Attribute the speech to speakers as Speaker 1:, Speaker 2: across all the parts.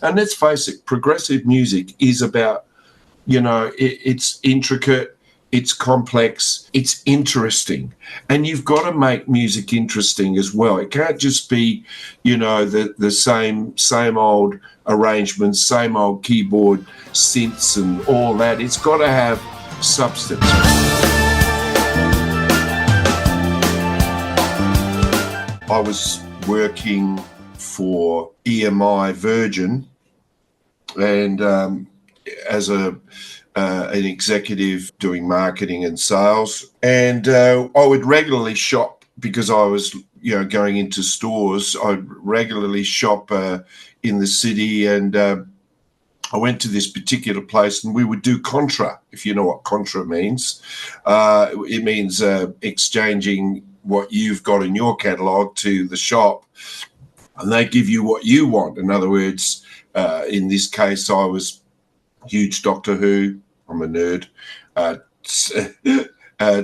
Speaker 1: And let's face it, progressive music is about, it's intricate, it's complex, it's interesting. And you've got to make music interesting as well. It can't just be, the same old arrangements, same old keyboard synths and all that. It's got to have substance. I was working for EMI Virgin, and as an executive doing marketing and sales, and I would regularly shop because I was going into stores. I'd regularly shop in the city, and I went to this particular place, and we would do contra, if you know what contra means. It means exchanging what you've got in your catalogue to the shop, and they give you what you want. In other words, in this case, I was huge Doctor Who. I'm a nerd.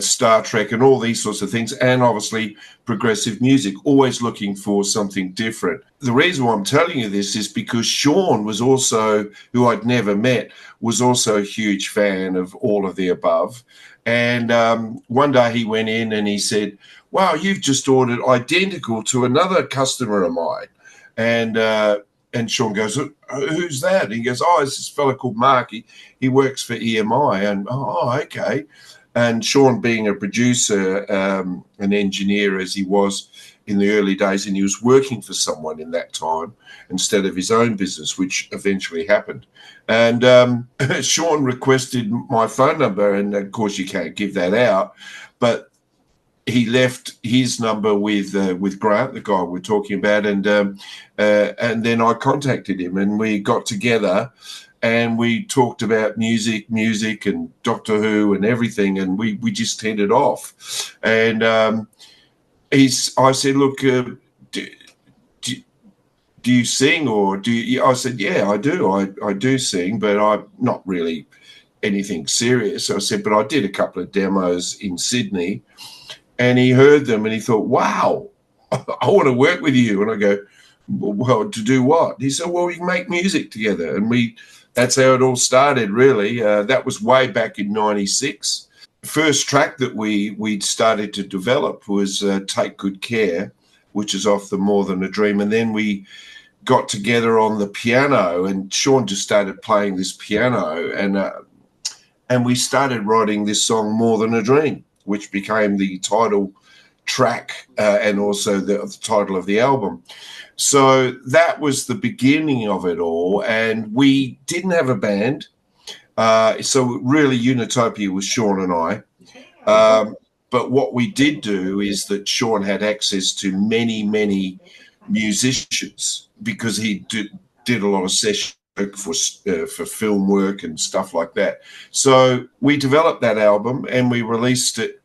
Speaker 1: Star Trek and all these sorts of things, and obviously progressive music, always looking for something different. The reason why I'm telling you this is because Sean was also, who I'd never met, was also a huge fan of all of the above. And one day he went in and he said, "Wow, you've just ordered identical to another customer of mine." And Sean goes, "Who's that?" And he goes, "Oh, it's this fella called Mark. He works for EMI." And, "Oh, okay." And Sean, being a producer, an engineer as he was in the early days, and he was working for someone in that time instead of his own business, which eventually happened. And Sean requested my phone number, and of course you can't give that out, but he left his number with Grant, the guy we're talking about, and then I contacted him, and we got together, and we talked about music and Doctor Who and everything, and we just hit it off. And I said, "Look, do you sing, or do you?" I said, "Yeah, I do. I do sing, but I'm not really anything serious." I said, "But I did a couple of demos in Sydney." And he heard them and he thought, "Wow, I want to work with you." And I go, "Well, to do what?" He said, "Well, we can make music together." And that's how it all started, really. That was way back in '96. First track that we'd started to develop was Take Good Care, which is off the More Than a Dream. And then we got together on the piano, and Sean just started playing this piano, and we started writing this song More Than a Dream, which became the title track and also the title of the album. So that was the beginning of it all, and we didn't have a band. So really Unitopia was Sean and I. But what we did do is that Sean had access to many, many musicians because he did a lot of session work for film work and stuff like that. So we developed that album and we released it.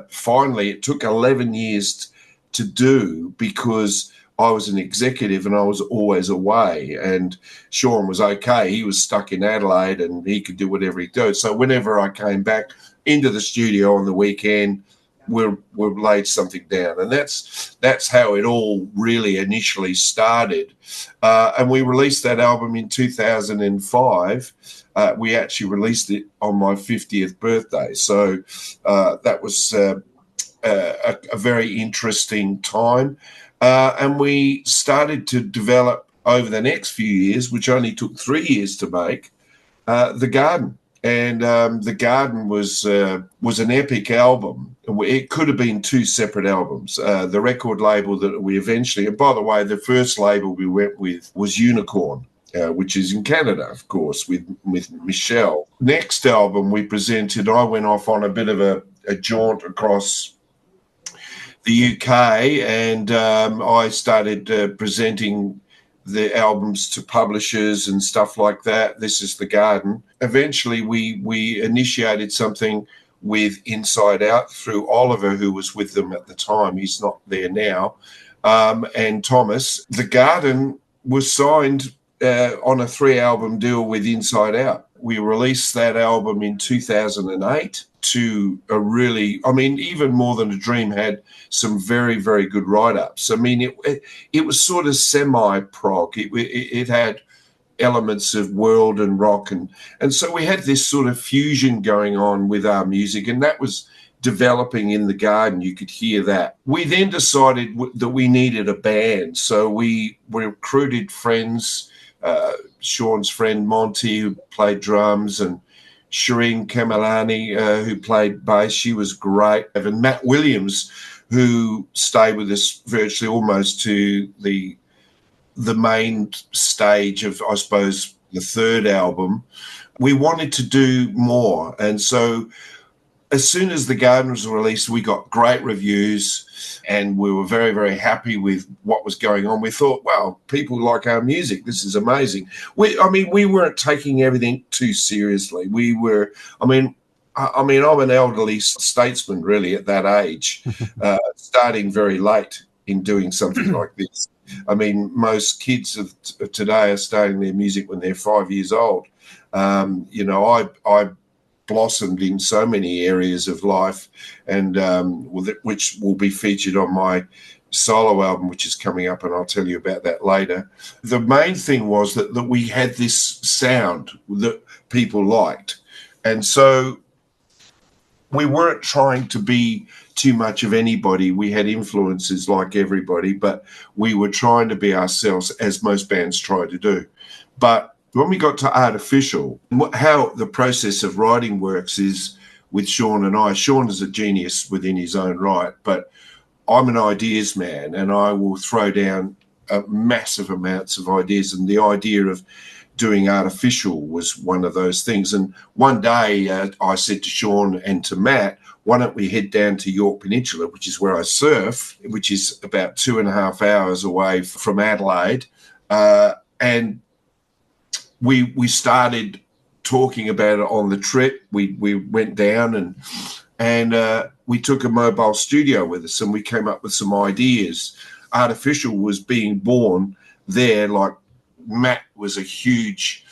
Speaker 1: Finally, it took 11 years to do because I was an executive and I was always away, and Sean was okay. He was stuck in Adelaide and he could do whatever he did. So whenever I came back into the studio on the weekend, we've laid something down, and that's how it all really initially started. And we released that album in 2005. We actually released it on my 50th birthday, so that was a very interesting time. And we started to develop over the next few years, which only took 3 years to make, The Garden. And The Garden was an epic album. It could have been two separate albums. The record label that we eventually, and by the way, the first label we went with was Unicorn, which is in Canada, of course, with Michelle. Next album we presented, I went off on a bit of a jaunt across the UK, and I started presenting the albums to publishers and stuff like that. This is The Garden. Eventually we initiated something with Inside Out through Oliver, who was with them at the time. He's not there now. And Thomas. The Garden was signed on a 3-album deal with Inside Out. We released that album in 2008 to a really, I mean, even More Than a Dream had some very, very good write-ups. I mean, it was sort of semi-prog. It had elements of world and rock. And so we had this sort of fusion going on with our music, and that was developing in the garden. You could hear that. We then decided that we needed a band. So we recruited friends, Sean's friend Monty, who played drums, and Shireen Kamalani, who played bass. She was great. And Matt Williams, who stayed with us virtually almost to the main stage of, I suppose, the third album. We wanted to do more. And so as soon as The Garden was released, we got great reviews and we were very, very happy with what was going on. We thought, well, people like our music. This is amazing. We weren't taking everything too seriously. I'm an elderly statesman, really, at that age, starting very late in doing something like this. I mean, most kids of today are starting their music when they're 5 years old. I blossomed in so many areas of life, and which will be featured on my solo album, which is coming up, and I'll tell you about that later. The main thing was that we had this sound that people liked, and so we weren't trying to be too much of anybody. We had influences like everybody, but we were trying to be ourselves, as most bands try to do. But when we got to Artificial, how the process of writing works is with Sean and I. Sean is a genius within his own right, but I'm an ideas man, and I will throw down massive amounts of ideas. And the idea of doing Artificial was one of those things. And one day I said to Sean and to Matt, why don't we head down to York Peninsula, which is where I surf, which is about 2.5 hours away from Adelaide. And we started talking about it on the trip. We went down and we took a mobile studio with us, and we came up with some ideas. Artificial was being born there. Like, Matt was a huge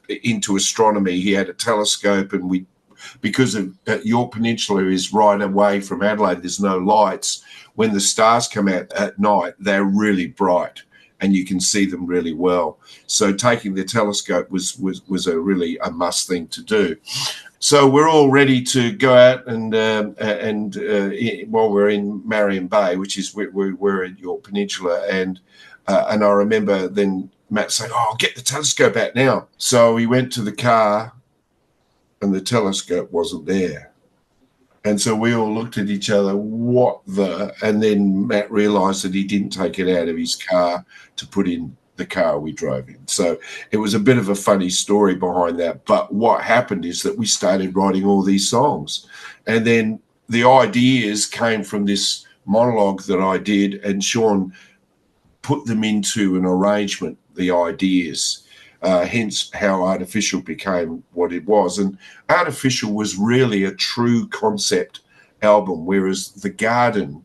Speaker 1: into astronomy. He had a telescope, and because of York Peninsula is right away from Adelaide, there's no lights. When the stars come out at night, they're really bright, and you can see them really well. So taking the telescope was a must thing to do. So we're all ready to go out and while we're in Marion Bay, which is where we're at York Peninsula, and I remember then Matt saying, "Oh, get the telescope out now." So we went to the car, and the telescope wasn't there. And so we all looked at each other, and then Matt realised that he didn't take it out of his car to put in the car we drove in. So it was a bit of a funny story behind that. But what happened is that we started writing all these songs. And then the ideas came from this monologue that I did, and Sean put them into an arrangement, the ideas. Hence how Artificial became what it was. And Artificial was really a true concept album, whereas The Garden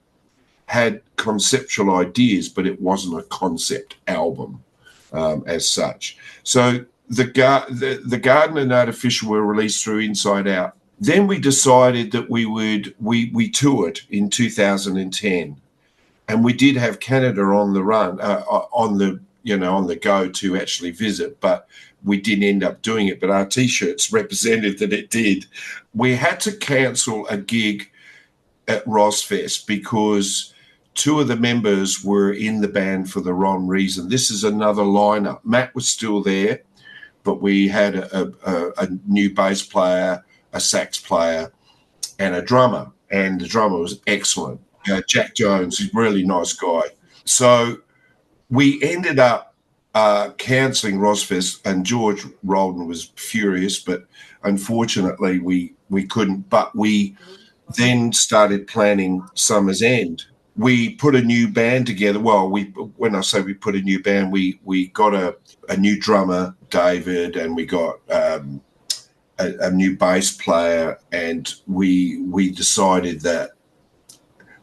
Speaker 1: had conceptual ideas, but it wasn't a concept album as such. So the Garden and Artificial were released through Inside Out. Then we decided that we toured in 2010, and we did have Canada on the run, on the go to actually visit, but we didn't end up doing it. But our T-shirts represented that it did. We had to cancel a gig at Rosfest because two of the members were in the band for the wrong reason. This is another lineup. Matt was still there, but we had a new bass player, a sax player, and a drummer. And the drummer was excellent. Jack Jones, he's a really nice guy. So we ended up cancelling Rosfest, and George Roldan was furious, but unfortunately we couldn't. But we then started planning Summer's End. We put a new band together. Well, when I say we put a new band, we got a new drummer, David, and we got a new bass player, and we decided that,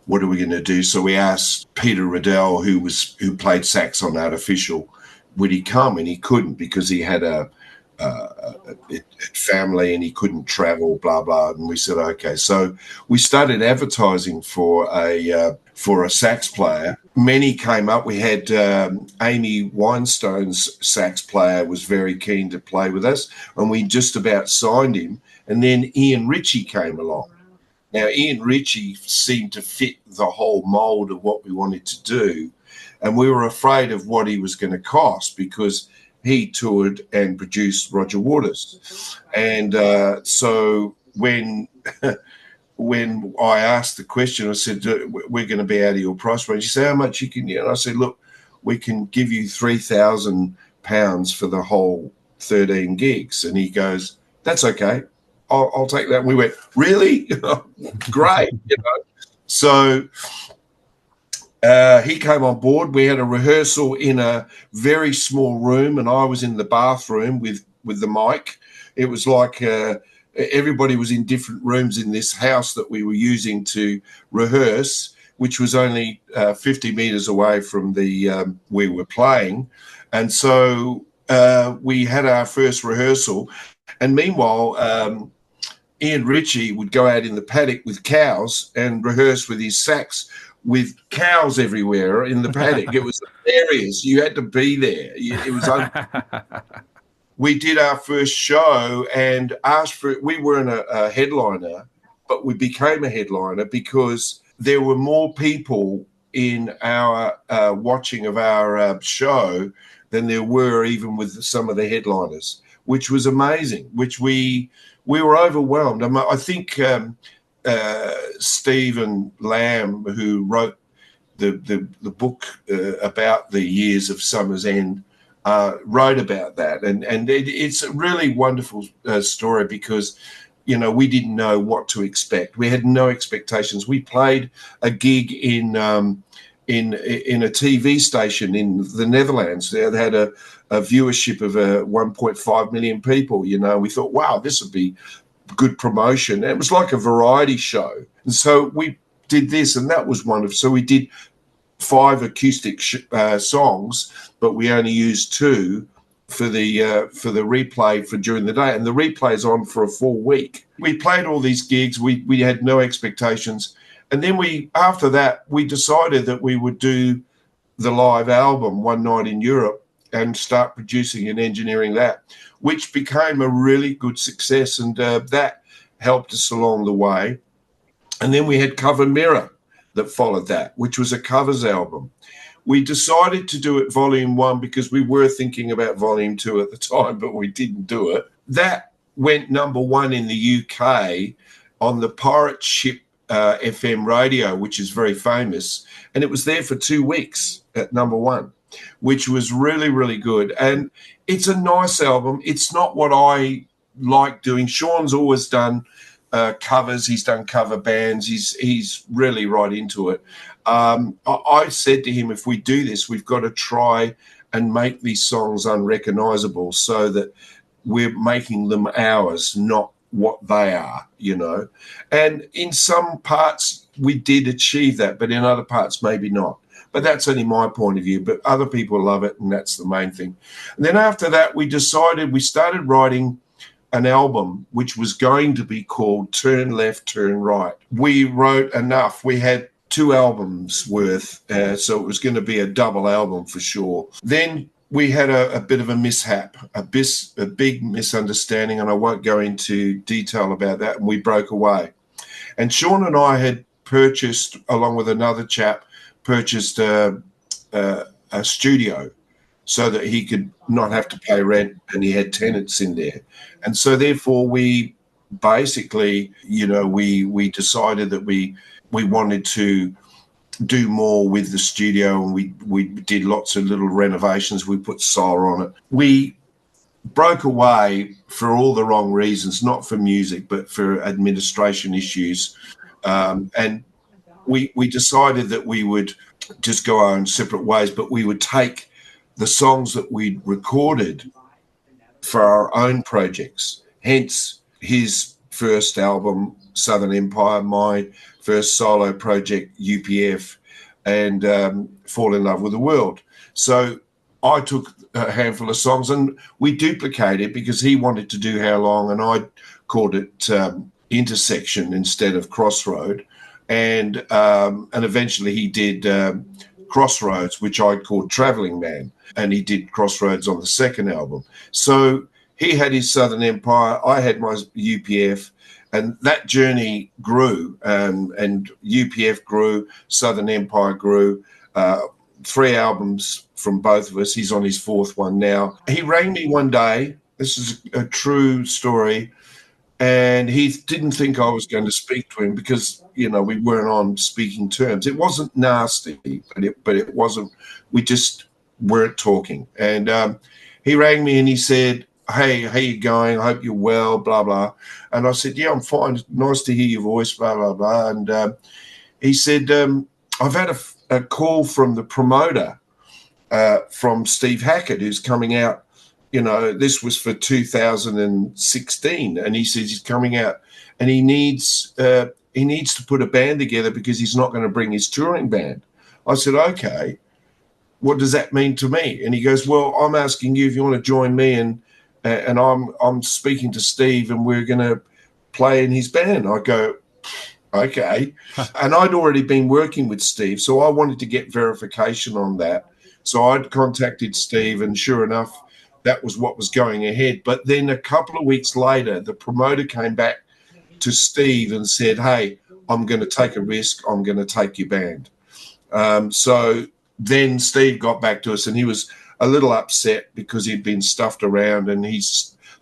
Speaker 1: what are we going to do? So we asked Peter Riddell, who played sax on Artificial, would he come? And he couldn't because he had a family and he couldn't travel, blah, blah. And we said, okay. So we started advertising for a sax player, many came up. We had Amy Winstone's sax player was very keen to play with us, and we just about signed him. And then Ian Ritchie came along. Now, Ian Ritchie seemed to fit the whole mould of what we wanted to do, and we were afraid of what he was going to cost because he toured and produced Roger Waters. And so when when I asked the question, I said, we're going to be out of your price range. He said, how much you can get? And I said, look, we can give you £3,000 for the whole 13 gigs. And he goes, that's okay. I'll take that. And we went, really? Great. So he came on board. We had a rehearsal in a very small room, and I was in the bathroom with the mic. It was like everybody was in different rooms in this house that we were using to rehearse, which was only 50 meters away from the we were playing. And so we had our first rehearsal. And meanwhile, Ian Ritchie would go out in the paddock with cows and rehearse with his sax with cows everywhere in the paddock. It was hilarious. You had to be there. It was we did our first show and asked for it. We weren't a headliner, but we became a headliner because there were more people in our watching of our show than there were even with some of the headliners, which was amazing, which we were overwhelmed. I think Stephen Lamb, who wrote the book about the years of Summer's End, wrote about that, and it's a really wonderful story because we didn't know what to expect. We had no expectations. We played a gig in a TV station in the Netherlands. They had a viewership of 1.5 million people. We thought, wow, this would be good promotion. And it was like a variety show, and so we did this, and that was wonderful. So we did 5 acoustic songs, but we only used 2 for the replay for during the day, and the replay's on for a full week. We played all these gigs. We had no expectations, and then after that we decided that we would do the live album One Night in Europe and start producing and engineering that, which became a really good success, and that helped us along the way. And then we had Cover Mirror that followed that, which was a covers album. We decided to do it volume 1 because we were thinking about volume 2 at the time, but we didn't do it. That went number 1 in the UK on the Pirate Ship FM radio, which is very famous. And it was there for 2 weeks at number 1, which was really, really good. And it's a nice album. It's not what I like doing. Sean's always done covers. He's done cover bands. He's really right into it. I said to him, if we do this, we've got to try and make these songs unrecognizable so that we're making them ours, not what they are, And in some parts we did achieve that, but in other parts maybe not. But that's only my point of view, but other people love it, and that's the main thing. And then after that, we started writing an album which was going to be called Turn Left, Turn Right. We wrote enough. We had 2 albums worth, so it was going to be a double album for sure. Then we had a bit of a mishap, a big misunderstanding, and I won't go into detail about that, and we broke away. And Sean and I had purchased, along with another chap, a studio so that he could not have to pay rent, and he had tenants in there. And so therefore we basically, we decided that we wanted to do more with the studio, and we did lots of little renovations. We put solar on it. We broke away for all the wrong reasons, not for music, but for administration issues. And we decided that we would just go our own separate ways, but we would take the songs that we'd recorded for our own projects, hence his first album, Southern Empire, my first solo project, UPF, and Fall in Love with the World. So I took a handful of songs and we duplicated because he wanted to do How Long and I called it Intersection instead of Crossroad. And eventually he did Crossroads, which I called Traveling Man, and he did Crossroads on the second album. So he had his Southern Empire, I had my UPF, and that journey grew, and UPF grew, Southern Empire grew. 3 albums from both of us. He's on his 4th one now. He rang me one day. This is a true story. And he didn't think I was going to speak to him because, we weren't on speaking terms. It wasn't nasty, but it wasn't, we just weren't talking. And he rang me and he said, "Hey, how you going? I hope you're well, blah, blah." And I said, "Yeah, I'm fine. Nice to hear your voice, blah, blah, blah." And he said, "I've had a call from the promoter, from Steve Hackett, who's coming out. This was for 2016, and he says he's coming out, and he needs to put a band together because he's not going to bring his touring band." I said, "Okay, what does that mean to me?" And he goes, "Well, I'm asking you if you want to join me, and I'm speaking to Steve, and we're going to play in his band." I go, "Okay." And I'd already been working with Steve, so I wanted to get verification on that. So I'd contacted Steve, and sure enough, that was what was going ahead. But then a couple of weeks later, the promoter came back to Steve and said, "Hey, I'm going to take a risk. I'm going to take your band." So then Steve got back to us, and he was a little upset because he'd been stuffed around, and he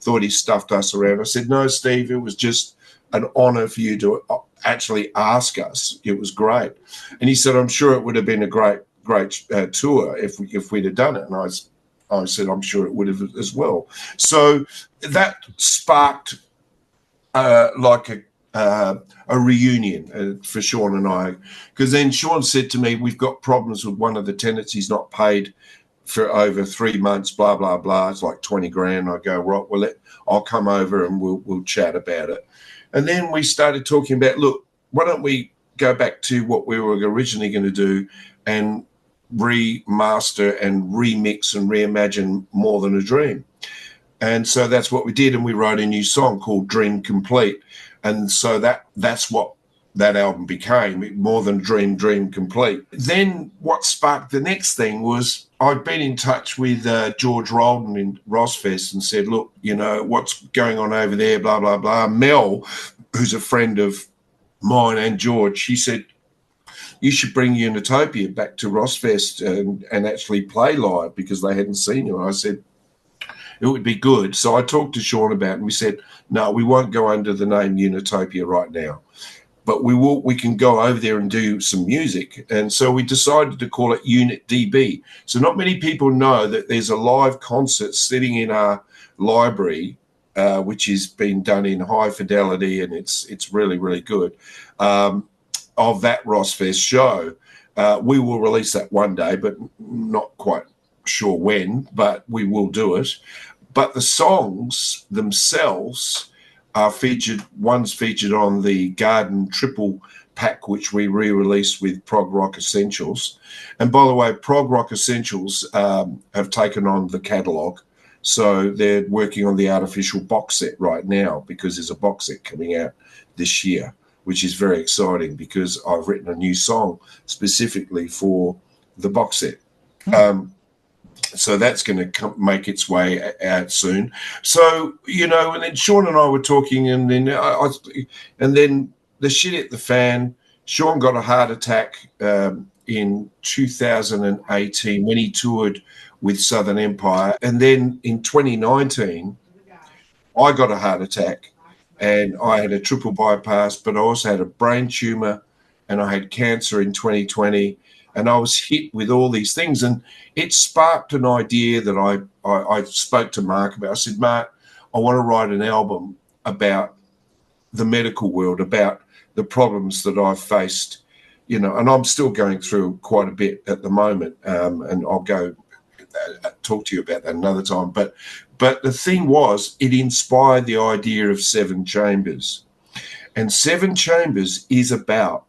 Speaker 1: thought he stuffed us around. I said, "No, Steve, it was just an honor for you to actually ask us. It was great." And he said, "I'm sure it would have been a great tour if we'd have done it." And I said, "I'm sure it would have as well." So that sparked like a reunion for Sean and I, because then Sean said to me, "We've got problems with one of the tenants. He's not paid for over 3 months, blah, blah, blah. It's like 20 grand. I go, "Right, well, I'll come over and we'll chat about it." And then we started talking about, look, why don't we go back to what we were originally going to do and remaster and remix and reimagine More Than a Dream. And so that's what we did, and we wrote a new song called Dream Complete. And so that's what that album became, More Than Dream, Dream Complete. Then what sparked the next thing was I'd been in touch with George Roldan in Rosfest and said, "Look, what's going on over there, blah, blah, blah." Mel, who's a friend of mine and George, she said, "You should bring Unitopia back to Rosfest and actually play live because they hadn't seen you." And I said, "It would be good." So I talked to Sean about it, and we said, "No, we won't go under the name Unitopia right now, but we can go over there and do some music." And so we decided to call it Unit DB. So not many people know that there's a live concert sitting in our library, which is being done in high fidelity, and it's really, really good, of that Rosfest show. We will release that one day, but not quite sure when, but we will do it. But the songs themselves are featured. One's featured on the Garden triple pack, which we re-released with Prog Rock Essentials. And by the way, Prog Rock Essentials have taken on the catalogue. So they're working on the artificial box set right now because there's a box set coming out this year, which is very exciting because I've written a new song specifically for the box set. So that's going to make its way out soon. So, and then Sean and I were talking, and then and then the shit hit the fan. Sean got a heart attack in 2018 when he toured with Southern Empire. And then in 2019, I got a heart attack, and I had a triple bypass, but I also had a brain tumor, and I had cancer in 2020. And I was hit with all these things, and it sparked an idea that I spoke to Mark about. I said, "Mark, I want to write an album about the medical world, about the problems that I've faced, and I'm still going through quite a bit at the moment, and I'll go talk to you about that another time. But the thing was, it inspired the idea of Seven Chambers, and Seven Chambers is about,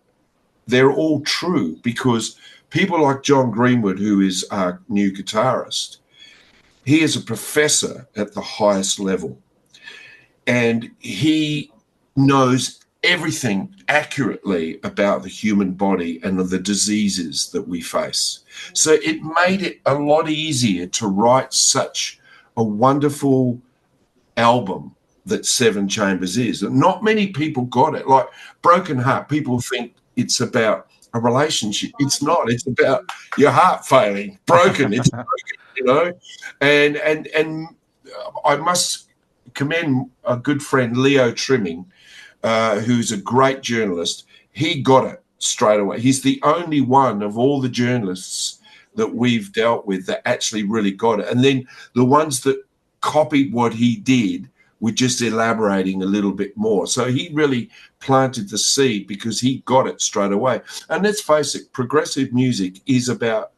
Speaker 1: they're all true because people like John Greenwood, who is our new guitarist, he is a professor at the highest level, and he knows everything accurately about the human body and the diseases that we face. So it made it a lot easier to write such a wonderful album that Seven Chambers is. And not many people got it. Like Broken Heart, people think it's about a relationship. It's not. It's about your heart failing, broken. It's broken, you know. And I must commend a good friend, Leo Trimming, who's a great journalist. He got it straight away. He's the only one of all the journalists that we've dealt with that actually really got it. And then the ones that copied what he did were just elaborating a little bit more. So he really planted the seed because he got it straight away. And let's face it, progressive music is about,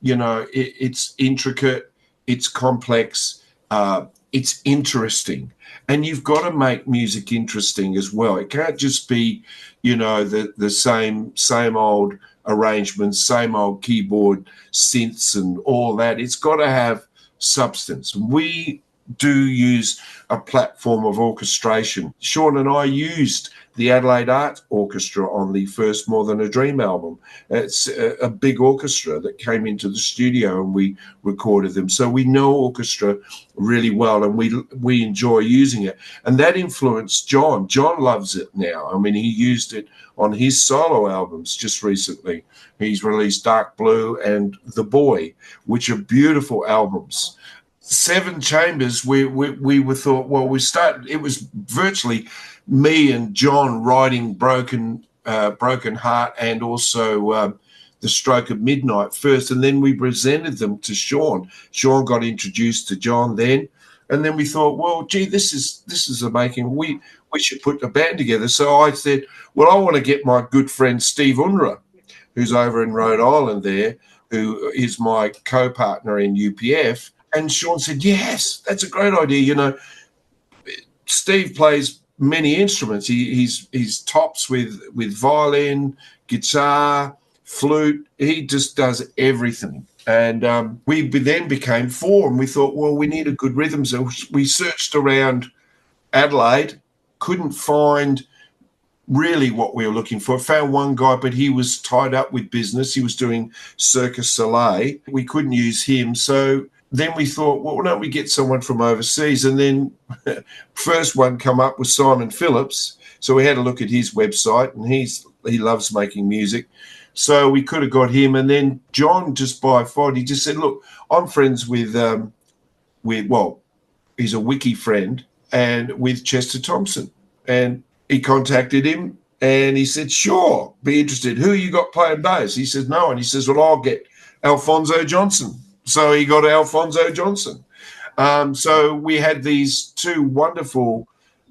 Speaker 1: you know, it's intricate, it's complex, it's interesting. And you've got to make music interesting as well. It can't just be, you know, the same old arrangements, same old keyboard synths and all that. It's got to have substance. We do use a platform of orchestration. Sean and I used the Adelaide Art Orchestra on the first More Than a Dream album. It's a big orchestra that came into the studio and we recorded them. So we know orchestra really well and we enjoy using it. And that influenced John. John loves it now. I mean, he used it on his solo albums just recently. He's released Dark Blue and The Boy, which are beautiful albums. Seven Chambers, we were thought, well, it was virtually me and John writing Broken Heart and also The Stroke of Midnight first, and then we presented them to Sean. Sean got introduced to John then, and then we thought, well, gee, this is amazing. We should put a band together. So I said, well, I want to get my good friend Steve Unruh, who's over in Rhode Island there, who is my co-partner in UPF. And Sean said, yes, that's a great idea. You know, Steve plays many instruments. He's tops with violin, guitar, flute. He just does everything. And we then became four, and we thought, well, we need a good rhythm. So we searched around Adelaide, couldn't find really what we were looking for. Found one guy, but he was tied up with business. He was doing Cirque Soleil. We couldn't use him. So then we thought, well, why don't we get someone from overseas? And then first one come up was Simon Phillips. So we had a look at his website, and he loves making music. So we could have got him. And then John, just by default, he just said, look, I'm friends with he's a wiki friend, and with Chester Thompson. And he contacted him, and he said, sure, be interested. Who you got playing bass? He said, no. And he says, well, I'll get Alphonso Johnson. So he got Alphonso Johnson. So we had these two wonderful,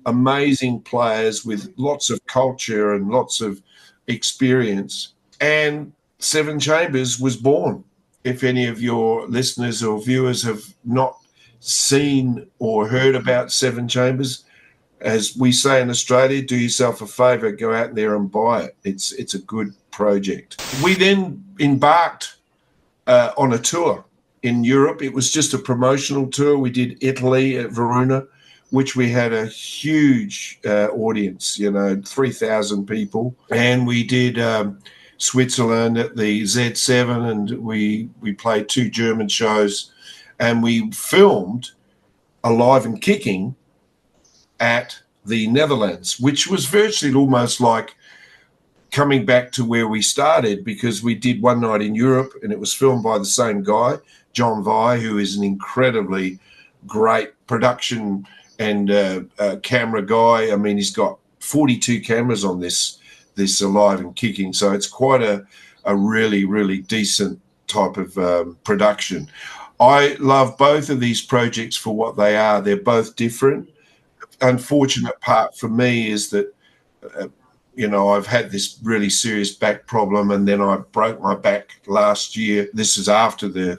Speaker 1: amazing players with lots of culture and lots of experience. And Seven Chambers was born. If any of your listeners or viewers have not seen or heard about Seven Chambers, as we say in Australia, do yourself a favour, go out there and buy it. It's a good project. We then embarked on a tour in Europe. It was just a promotional tour. We did Italy at Verona, which we had a huge audience, 3,000 people. And we did Switzerland at the Z7, and we played 2 German shows, and we filmed Alive and Kicking at the Netherlands, which was virtually almost like coming back to where we started, because we did One Night in Europe, and it was filmed by the same guy, John Vai, who is an incredibly great production and camera guy. I mean, he's got 42 cameras on this Alive and Kicking, so it's quite a really, really decent type of production. I love both of these projects for what they are. They're both different. Unfortunate part for me is that I've had this really serious back problem, and then I broke my back last year. This is after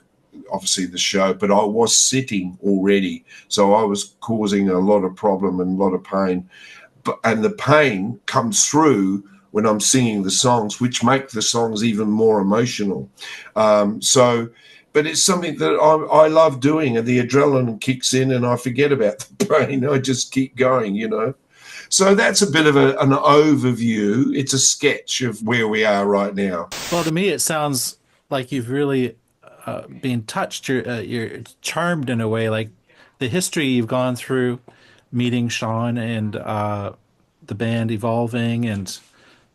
Speaker 1: obviously the show, but I was sitting already, so I was causing a lot of problem and a lot of pain. And the pain comes through when I'm singing the songs, which make the songs even more emotional. But it's something that I love doing, and the adrenaline kicks in and I forget about the pain. I just keep going, So that's a bit of an overview. It's a sketch of where we are right now.
Speaker 2: Well, to me, it sounds like you've really been touched. You're charmed in a way, like the history you've gone through, meeting Sean and the band evolving and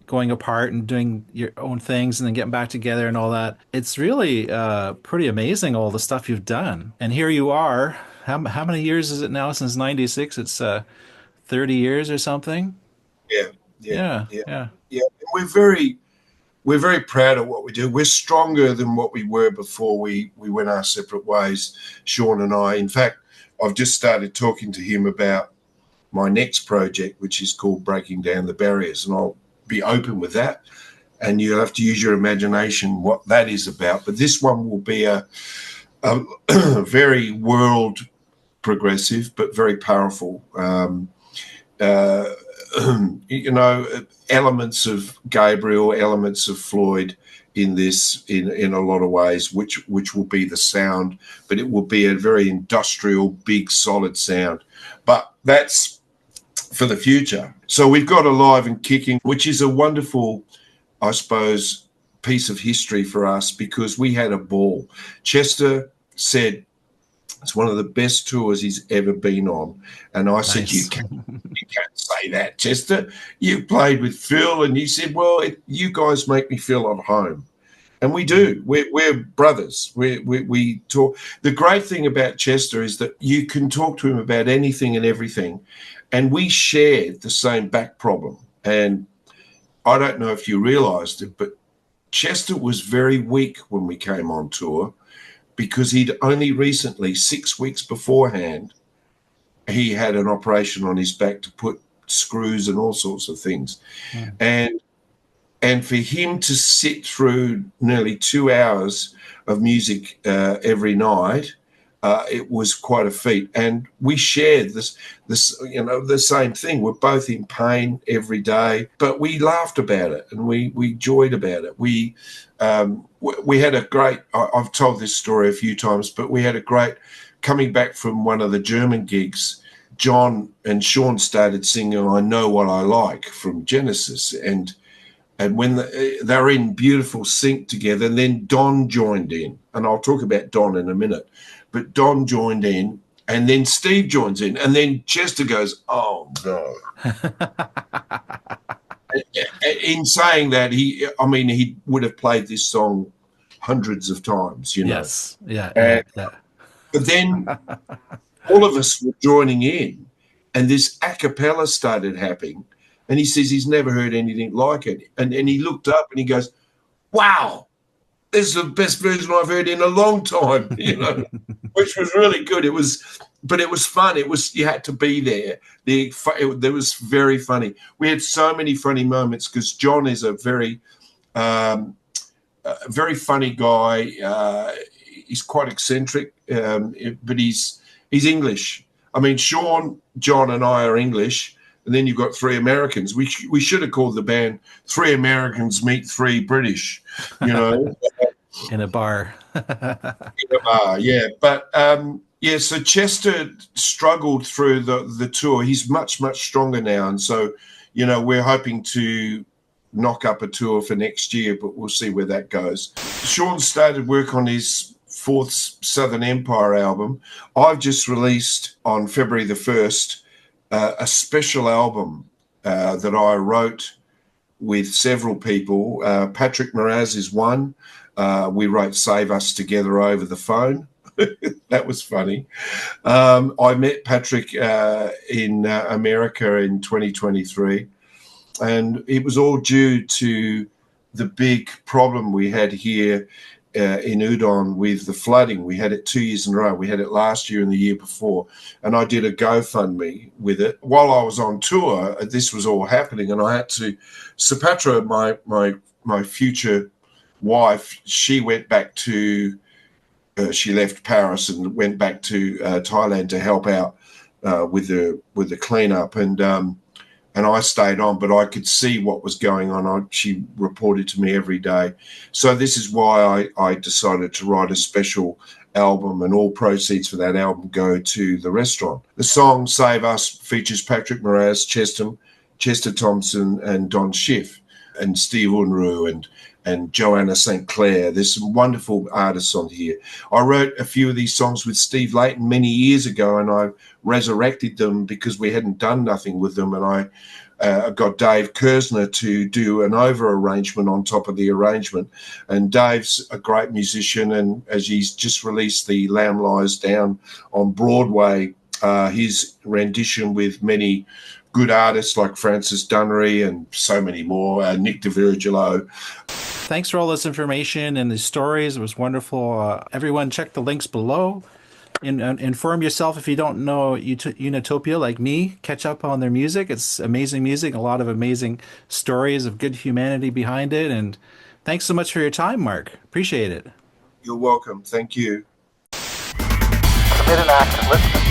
Speaker 2: going apart and doing your own things and then getting back together and all that. It's really pretty amazing all the stuff you've done. And here you are. How many years is it now since '96? It's 30 years or something.
Speaker 1: Yeah, yeah,
Speaker 2: Yeah,
Speaker 1: yeah,
Speaker 2: yeah.
Speaker 1: yeah. We're very proud of what we do. We're stronger than what we were before we went our separate ways, Sean and I. In fact, I've just started talking to him about my next project, which is called Breaking Down the Barriers, and I'll be open with that. And you'll have to use your imagination what that is about. But this one will be a very world progressive, but very powerful. Uh, elements of Gabriel, elements of Floyd in this, in a lot of ways, which will be the sound, but it will be a very industrial, big, solid sound. But that's for the future. So we've got Alive and Kicking, which is a wonderful, I suppose, piece of history for us because we had a ball. Chester said it's one of the best tours he's ever been on. And I said,
Speaker 2: Nice.
Speaker 1: you can't say that, Chester. You played with Phil, and you said, well, you guys make me feel at home. And we do. We're brothers. We talk. The great thing about Chester is that you can talk to him about anything and everything. And we shared the same back problem. And I don't know if you realized it, but Chester was very weak when we came on tour because he'd only recently, 6 weeks beforehand, he had an operation on his back to put screws and all sorts of things.
Speaker 2: Mm.
Speaker 1: And for him to sit through nearly 2 hours of music every night, it was quite a feat. And we shared this, the same thing. We're both in pain every day, but we laughed about it and we joyed about it. We had a great, I've told this story a few times, but we had a great, coming back from one of the German gigs, John and Sean started singing I Know What I Like from Genesis. And when they were in beautiful sync together, and then Don joined in, and I'll talk about Don in a minute, but Don joined in, and then Steve joins in, and then Chester goes, oh, no. In saying that, he would have played this song hundreds of times,
Speaker 2: Yes. Yeah, yeah,
Speaker 1: And,
Speaker 2: yeah.
Speaker 1: but then all of us were joining in, and this a cappella started happening. And he says he's never heard anything like it. And he looked up and he goes, wow, this is the best version I've heard in a long time, which was really good. But it was fun. You had to be there. There was very funny. We had so many funny moments because John is a very funny guy. He's quite eccentric, but he's English. I mean, Sean, John, and I are English. And then you've got three Americans. We should have called the band Three Americans Meet Three British,
Speaker 2: In a bar.
Speaker 1: in a bar, yeah. But, so Chester struggled through the tour. He's much, much stronger now. And so, we're hoping to knock up a tour for next year, but we'll see where that goes. Sean started work on his fourth Southern Empire album. I've just released on February the 1st a special album that I wrote with several people. Patrick Moraz is one. We wrote Save Us Together over the phone. That was funny. I met Patrick in America in 2023, and it was all due to the big problem we had here in Udon with the flooding. We had it 2 years in a row. We had it last year and the year before. And I did a GoFundMe with it. While I was on tour, this was all happening. And I had to, Sapatra, my future wife, she went back to, she left Paris and went back to Thailand to help out with the cleanup. And I stayed on, but I could see what was going on. She reported to me every day. So this is why I decided to write a special album, and all proceeds for that album go to the restaurant. The song Save Us features Patrick Moraz, Chester Thompson, and Don Schiff. and Steve Unruh and Joanna St. Clair. There's some wonderful artists on here. I wrote a few of these songs with Steve Layton many years ago, and I resurrected them because we hadn't done nothing with them, and I got Dave Kersner to do an over arrangement on top of the arrangement. And Dave's a great musician, and as he's just released The Lamb Lies Down on Broadway, his rendition with many good artists like Francis Dunnery and so many more, Nick DeVirgilo.
Speaker 2: Thanks for all this information and the stories. It was wonderful. Everyone check the links below. Inform yourself if you don't know Unitopia like me. Catch up on their music. It's amazing music, a lot of amazing stories of good humanity behind it. And thanks so much for your time, Mark. Appreciate it.
Speaker 1: You're welcome. Thank you.
Speaker 3: Submit an act and listen.